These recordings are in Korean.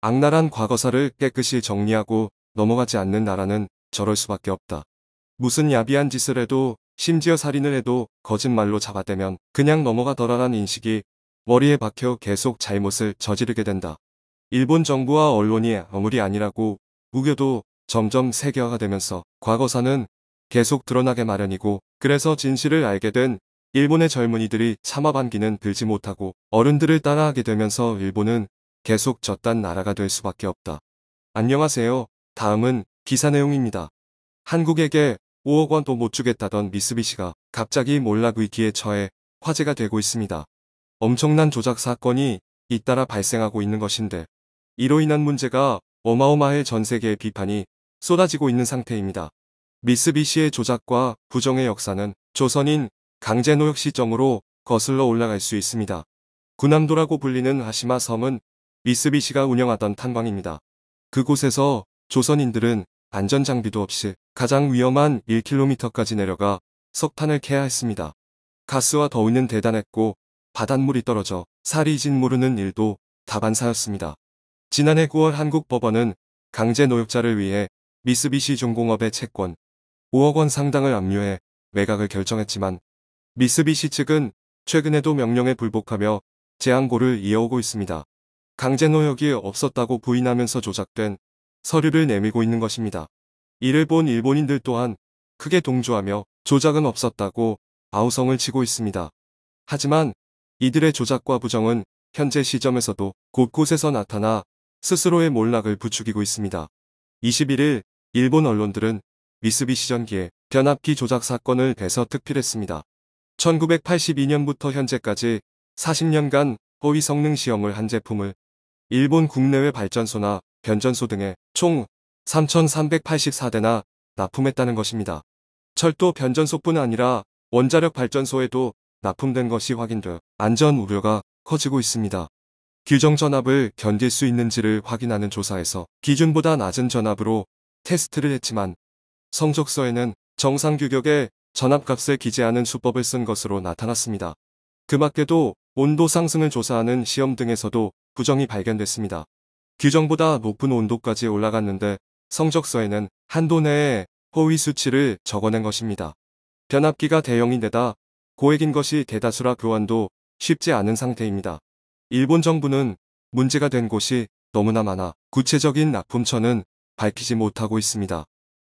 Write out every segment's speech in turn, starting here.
악랄한 과거사를 깨끗이 정리하고 넘어가지 않는 나라는 저럴 수밖에 없다. 무슨 야비한 짓을 해도, 심지어 살인을 해도 거짓말로 잡아대면 그냥 넘어가더라란 인식이 머리에 박혀 계속 잘못을 저지르게 된다. 일본 정부와 언론이 아무리 아니라고 우겨도 점점 세계화가 되면서 과거사는 계속 드러나게 마련이고, 그래서 진실을 알게 된 일본의 젊은이들이 참아 반기는 들지 못하고 어른들을 따라하게 되면서 일본은 계속 저딴 나라가 될 수밖에 없다. 안녕하세요. 다음은 기사 내용입니다. 한국에게 5억 원도 못 주겠다던 미쓰비시가 갑자기 몰락 위기에 처해 화제가 되고 있습니다. 엄청난 조작 사건이 잇따라 발생하고 있는 것인데, 이로 인한 문제가 어마어마해 전 세계의 비판이 쏟아지고 있는 상태입니다. 미쓰비시의 조작과 부정의 역사는 조선인 강제노역 시점으로 거슬러 올라갈 수 있습니다. 군함도라고 불리는 하시마 섬은 미쓰비시가 운영하던 탄광입니다. 그곳에서 조선인들은 안전장비도 없이 가장 위험한 1km까지 내려가 석탄을 캐야 했습니다. 가스와 더위는 대단했고 바닷물이 떨어져 살이 진 모르는 일도 다반사였습니다. 지난해 9월 한국 법원은 강제 노역자를 위해 미쓰비시 중공업의 채권 5억 원 상당을 압류해 매각을 결정했지만, 미쓰비시 측은 최근에도 명령에 불복하며 재항고를 이어오고 있습니다. 강제 노역이 없었다고 부인하면서 조작된 서류를 내밀고 있는 것입니다. 이를 본 일본인들 또한 크게 동조하며 조작은 없었다고 아우성을 치고 있습니다. 하지만 이들의 조작과 부정은 현재 시점에서도 곳곳에서 나타나 스스로의 몰락을 부추기고 있습니다. 21일 일본 언론들은 미쓰비시 전기의 변압기 조작 사건을 대서특필했습니다. 1982년부터 현재까지 40년간 허위 성능 시험을 한 제품을 일본 국내외 발전소나 변전소 등에 총 3,384대나 납품했다는 것입니다. 철도 변전소뿐 아니라 원자력 발전소에도 납품된 것이 확인돼 안전 우려가 커지고 있습니다. 규정 전압을 견딜 수 있는지를 확인하는 조사에서 기준보다 낮은 전압으로 테스트를 했지만 성적서에는 정상 규격의 전압값을 기재하는 수법을 쓴 것으로 나타났습니다. 그 밖에도 온도 상승을 조사하는 시험 등에서도 부정이 발견됐습니다. 규정보다 높은 온도까지 올라갔는데 성적서에는 한도 내에 허위 수치를 적어낸 것입니다. 변압기가 대형인데다 고액인 것이 대다수라 교환도 쉽지 않은 상태입니다. 일본 정부는 문제가 된 곳이 너무나 많아 구체적인 납품처는 밝히지 못하고 있습니다.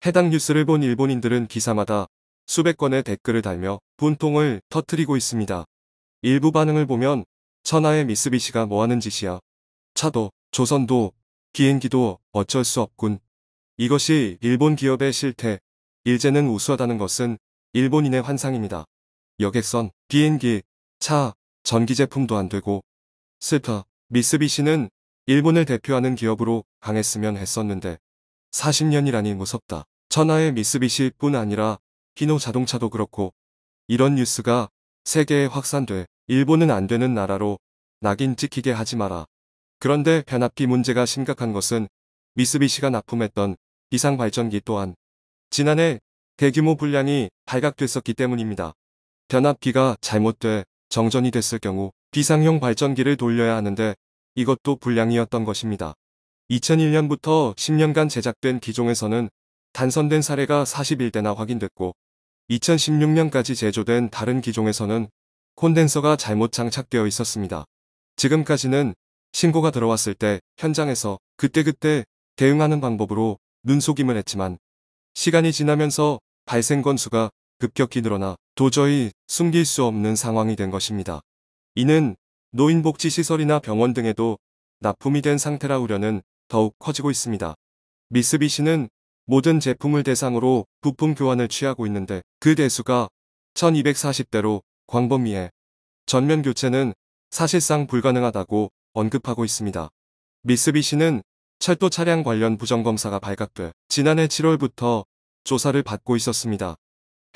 해당 뉴스를 본 일본인들은 기사마다 수백 건의 댓글을 달며 분통을 터뜨리고 있습니다. 일부 반응을 보면 천하의 미쓰비시가 뭐하는 짓이야. 차도, 조선도, 비행기도 어쩔 수 없군. 이것이 일본 기업의 실태, 일제는 우수하다는 것은 일본인의 환상입니다. 여객선, 비행기, 차, 전기 제품도 안 되고 슬퍼. 미쓰비시는 일본을 대표하는 기업으로 강했으면 했었는데 40년이라니 무섭다. 천하의 미쓰비시뿐 아니라 히노 자동차도 그렇고, 이런 뉴스가 세계에 확산돼 일본은 안 되는 나라로 낙인 찍히게 하지 마라. 그런데 변압기 문제가 심각한 것은 미쓰비시가 납품했던 비상발전기 또한 지난해 대규모 불량이 발각됐었기 때문입니다. 변압기가 잘못돼 정전이 됐을 경우 비상용 발전기를 돌려야 하는데 이것도 불량이었던 것입니다. 2001년부터 10년간 제작된 기종에서는 단선된 사례가 41대나 확인됐고, 2016년까지 제조된 다른 기종에서는 콘덴서가 잘못 장착되어 있었습니다. 지금까지는 신고가 들어왔을 때 현장에서 그때그때 대응하는 방법으로 눈속임을 했지만, 시간이 지나면서 발생 건수가 급격히 늘어나 도저히 숨길 수 없는 상황이 된 것입니다. 이는 노인복지시설이나 병원 등에도 납품이 된 상태라 우려는 더욱 커지고 있습니다. 미쓰비시는 모든 제품을 대상으로 부품 교환을 취하고 있는데 그 대수가 1240대로 광범위해 전면 교체는 사실상 불가능하다고 언급하고 있습니다. 미쓰비시는 철도 차량 관련 부정검사가 발각돼 지난해 7월부터 조사를 받고 있었습니다.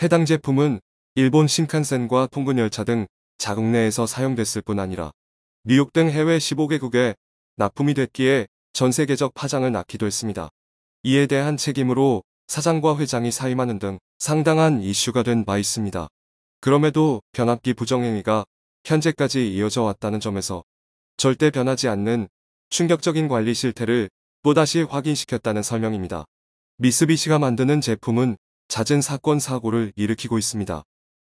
해당 제품은 일본 신칸센과 통근열차 등 자국 내에서 사용됐을 뿐 아니라 뉴욕 등 해외 15개국에 납품이 됐기에 전 세계적 파장을 낳기도 했습니다. 이에 대한 책임으로 사장과 회장이 사임하는 등 상당한 이슈가 된 바 있습니다. 그럼에도 변압기 부정행위가 현재까지 이어져 왔다는 점에서 절대 변하지 않는 충격적인 관리 실태를 또다시 확인시켰다는 설명입니다. 미쓰비시가 만드는 제품은 잦은 사건 사고를 일으키고 있습니다.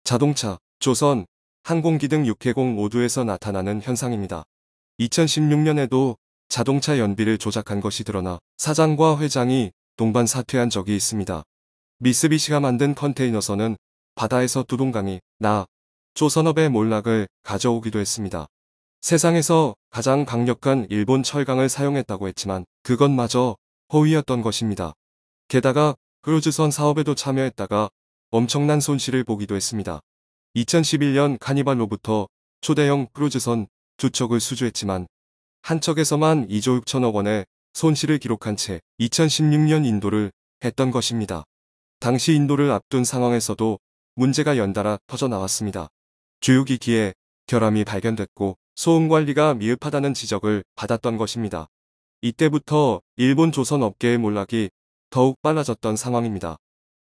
자동차, 조선, 항공기 등 육해공 모두에서 나타나는 현상입니다. 2016년에도 자동차 연비를 조작한 것이 드러나 사장과 회장이 동반 사퇴한 적이 있습니다. 미쓰비시가 만든 컨테이너선은 바다에서 두동강이 나 조선업의 몰락을 가져오기도 했습니다. 세상에서 가장 강력한 일본 철강을 사용했다고 했지만 그것마저 허위였던 것입니다. 게다가 크루즈선 사업에도 참여했다가 엄청난 손실을 보기도 했습니다. 2011년 카니발로부터 초대형 크루즈선 2척을 수주했지만 한 척에서만 2조 6천억 원의 손실을 기록한 채 2016년 인도를 했던 것입니다. 당시 인도를 앞둔 상황에서도 문제가 연달아 터져나왔습니다. 주유기기에 결함이 발견됐고 소음관리가 미흡하다는 지적을 받았던 것입니다. 이때부터 일본 조선 업계의 몰락이 더욱 빨라졌던 상황입니다.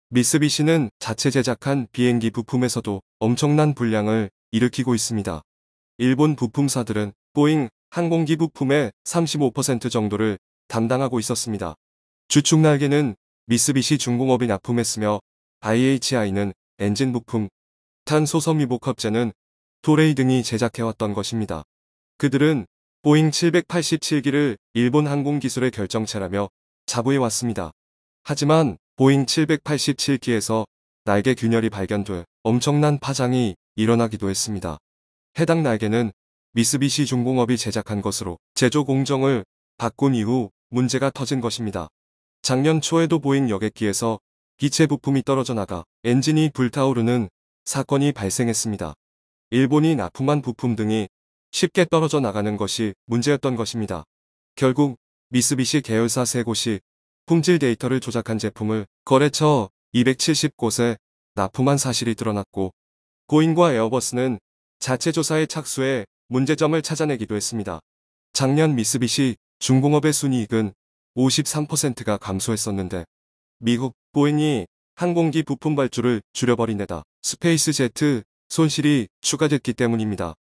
미쓰비시는 자체 제작한 비행기 부품에서도 엄청난 불량을 일으키고 있습니다. 일본 부품사들은 보잉 항공기 부품의 35% 정도를 담당하고 있었습니다. 주축 날개는 미쓰비시 중공업이 납품했으며 IHI는 엔진 부품, 탄소섬유복합재는 도레이 등이 제작해왔던 것입니다. 그들은 보잉 787기를 일본 항공기술의 결정체라며 자부해왔습니다. 하지만 보잉 787기에서 날개 균열이 발견돼 엄청난 파장이 일어나기도 했습니다. 해당 날개는 미쓰비시 중공업이 제작한 것으로 제조 공정을 바꾼 이후 문제가 터진 것입니다. 작년 초에도 보잉 여객기에서 기체 부품이 떨어져 나가 엔진이 불타오르는 사건이 발생했습니다. 일본이 납품한 부품 등이 쉽게 떨어져 나가는 것이 문제였던 것입니다. 결국 미쓰비시 계열사 3곳이 품질 데이터를 조작한 제품을 거래처 270곳에 납품한 사실이 드러났고 보잉과 에어버스는 자체 조사에 착수해 문제점을 찾아내기도 했습니다. 작년 미쓰비시 중공업의 순이익은 53%가 감소했었는데 미국 보잉이 항공기 부품 발주를 줄여버린 데다 스페이스제트 손실이 추가됐기 때문입니다.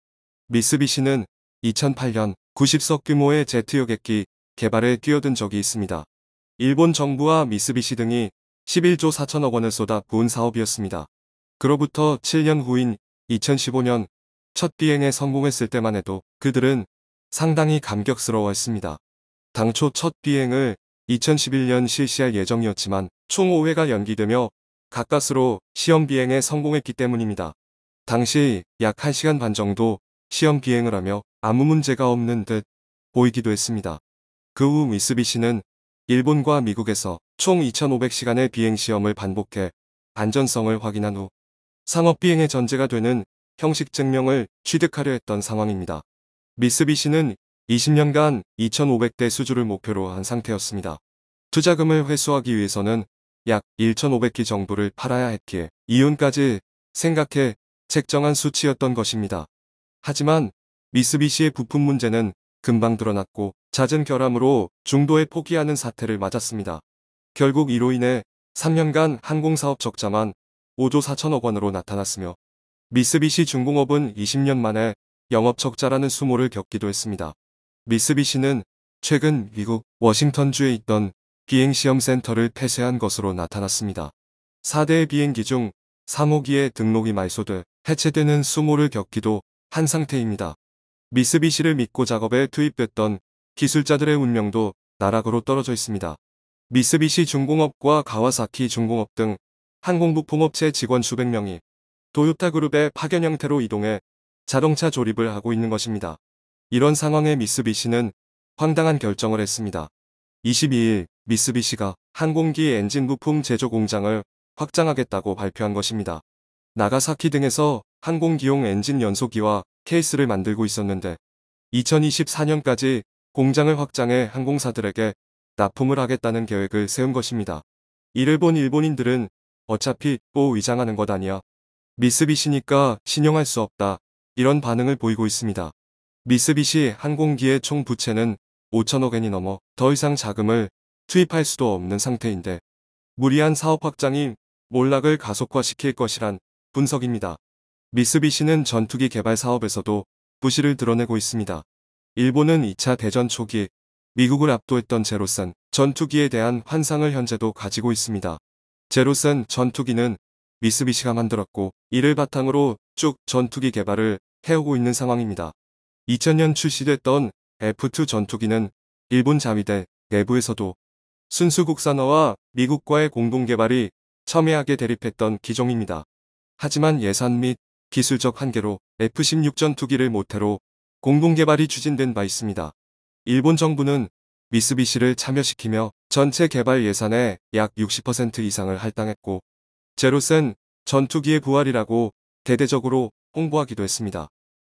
미쓰비시는 2008년 90석 규모의 제트 여객기 개발에 뛰어든 적이 있습니다. 일본 정부와 미쓰비시 등이 11조 4천억 원을 쏟아 부은 사업이었습니다. 그로부터 7년 후인 2015년 첫 비행에 성공했을 때만 해도 그들은 상당히 감격스러워했습니다. 당초 첫 비행을 2011년 실시할 예정이었지만 총 5회가 연기되며 가까스로 시험 비행에 성공했기 때문입니다. 당시 약 1시간 반 정도 시험 비행을 하며 아무 문제가 없는 듯 보이기도 했습니다. 그 후 미쓰비시는 일본과 미국에서 총 2,500시간의 비행 시험을 반복해 안전성을 확인한 후 상업 비행의 전제가 되는 형식 증명을 취득하려 했던 상황입니다. 미쓰비시는 20년간 2,500대 수주를 목표로 한 상태였습니다. 투자금을 회수하기 위해서는 약 1,500기 정도를 팔아야 했기에 이윤까지 생각해 책정한 수치였던 것입니다. 하지만 미쓰비시의 부품 문제는 금방 드러났고 잦은 결함으로 중도에 포기하는 사태를 맞았습니다. 결국 이로 인해 3년간 항공사업 적자만 5조 4천억 원으로 나타났으며 미쓰비시 중공업은 20년 만에 영업 적자라는 수모를 겪기도 했습니다. 미쓰비시는 최근 미국 워싱턴주에 있던 비행시험센터를 폐쇄한 것으로 나타났습니다. 4대의 비행기 중 3호기의 등록이 말소돼 해체되는 수모를 겪기도 한 상태입니다. 미쓰비시를 믿고 작업에 투입됐던 기술자들의 운명도 나락으로 떨어져 있습니다. 미쓰비시 중공업과 가와사키 중공업 등 항공부품업체 직원 수백 명이 도요타 그룹의 파견 형태로 이동해 자동차 조립을 하고 있는 것입니다. 이런 상황에 미쓰비시는 황당한 결정을 했습니다. 22일 미쓰비시가 항공기 엔진 부품 제조 공장을 확장하겠다고 발표한 것입니다. 나가사키 등에서 항공기용 엔진 연소기와 케이스를 만들고 있었는데 2024년까지 공장을 확장해 항공사들에게 납품을 하겠다는 계획을 세운 것입니다. 이를 본 일본인들은 어차피 또 위장하는 것 아니야. 미쓰비시니까 신용할 수 없다. 이런 반응을 보이고 있습니다. 미쓰비시 항공기의 총 부채는 5천억 엔이 넘어 더 이상 자금을 투입할 수도 없는 상태인데 무리한 사업 확장이 몰락을 가속화시킬 것이란 분석입니다. 미쓰비시는 전투기 개발 사업에서도 부실을 드러내고 있습니다. 일본은 2차 대전 초기 미국을 압도했던 제로센 전투기에 대한 환상을 현재도 가지고 있습니다. 제로센 전투기는 미쓰비시가 만들었고 이를 바탕으로 쭉 전투기 개발을 해오고 있는 상황입니다. 2000년 출시됐던 F2 전투기는 일본 자위대 내부에서도 순수 국산화와 미국과의 공동개발이 첨예하게 대립했던 기종입니다. 하지만 예산 및 기술적 한계로 F-16 전투기를 모태로 공동개발이 추진된 바 있습니다. 일본 정부는 미쓰비시를 참여시키며 전체 개발 예산의 약 60% 이상을 할당했고 제로센 전투기의 부활이라고 대대적으로 홍보하기도 했습니다.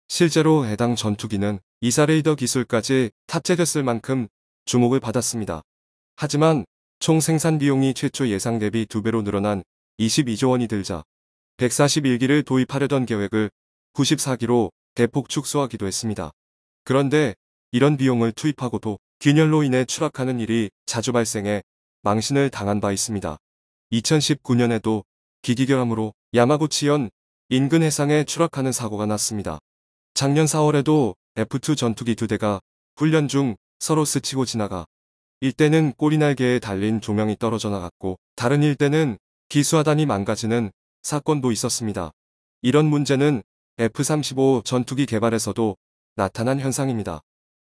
실제로 해당 전투기는 이사레이더 기술까지 탑재됐을 만큼 주목을 받았습니다. 하지만 총 생산 비용이 최초 예상 대비 2배로 늘어난 22조 원이 들자 141기를 도입하려던 계획을 94기로 대폭 축소하기도 했습니다. 그런데 이런 비용을 투입하고도 균열로 인해 추락하는 일이 자주 발생해 망신을 당한 바 있습니다. 2019년에도 기기결함으로 야마구치현 인근 해상에 추락하는 사고가 났습니다. 작년 4월에도 F2 전투기 2대가 훈련 중 서로 스치고 지나가 일대는 꼬리날개에 달린 조명이 떨어져 나갔고 다른 일대는 기수하단이 망가지는 사건도 있었습니다. 이런 문제는 F-35 전투기 개발에서도 나타난 현상입니다.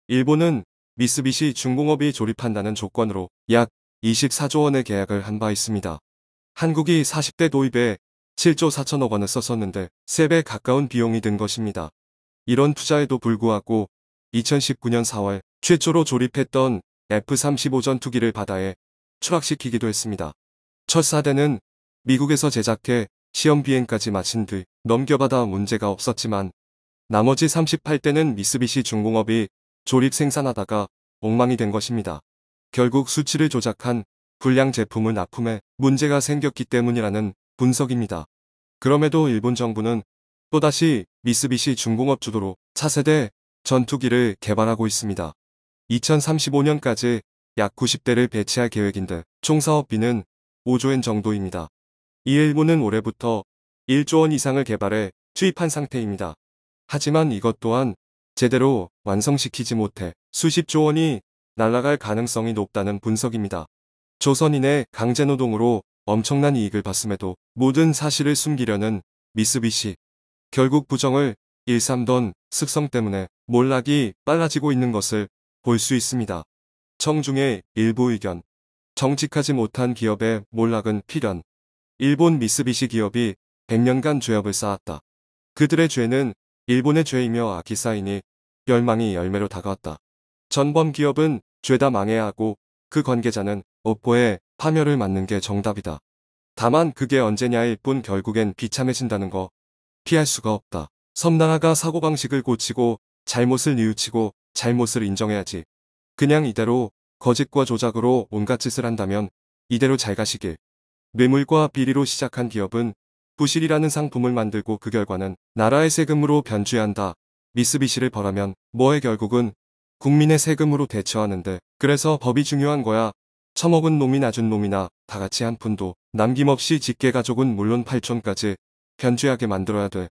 일본은 미쓰비시 중공업이 조립한다는 조건으로 약 24조 원의 계약을 한 바 있습니다. 한국이 40대 도입에 7조 4천억 원을 썼었는데 3배 가까운 비용이 든 것입니다. 이런 투자에도 불구하고 2019년 4월 최초로 조립했던 F-35 전투기를 바다에 추락시키기도 했습니다. 첫 4대는 미국에서 제작해 시험 비행까지 마친 뒤 넘겨받아 문제가 없었지만 나머지 38대는 미쓰비시 중공업이 조립 생산하다가 엉망이 된 것입니다. 결국 수치를 조작한 불량 제품을 납품해 문제가 생겼기 때문이라는 분석입니다. 그럼에도 일본 정부는 또다시 미쓰비시 중공업 주도로 차세대 전투기를 개발하고 있습니다. 2035년까지 약 90대를 배치할 계획인데 총 사업비는 5조엔 정도입니다. 이에 일본은 올해부터 1조 원 이상을 개발해 투입한 상태입니다. 하지만 이것 또한 제대로 완성시키지 못해 수십조 원이 날아갈 가능성이 높다는 분석입니다. 조선인의 강제노동으로 엄청난 이익을 봤음에도 모든 사실을 숨기려는 미쓰비시. 결국 부정을 일삼던 습성 때문에 몰락이 빨라지고 있는 것을 볼 수 있습니다. 청중의 일부 의견. 정직하지 못한 기업의 몰락은 필연. 일본 미쓰비시 기업이 100년간 죄업을 쌓았다. 그들의 죄는 일본의 죄이며 악이 쌓이니 멸망이 열매로 다가왔다. 전범 기업은 죄다 망해야 하고 그 관계자는 업보에 파멸을 맞는 게 정답이다. 다만 그게 언제냐일 뿐 결국엔 비참해진다는 거 피할 수가 없다. 섬나라가 사고방식을 고치고 잘못을 뉘우치고 잘못을 인정해야지. 그냥 이대로 거짓과 조작으로 온갖 짓을 한다면 이대로 잘 가시길. 뇌물과 비리로 시작한 기업은 부실이라는 상품을 만들고 그 결과는 나라의 세금으로 변주한다. 미쓰비시를 벌하면 뭐해 결국은 국민의 세금으로 대처하는데 그래서 법이 중요한 거야. 처먹은 놈이 낮은 놈이나 다 같이 한 푼도 남김없이 직계가족은 물론 8촌까지 변주하게 만들어야 돼.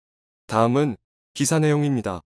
다음은 기사 내용입니다.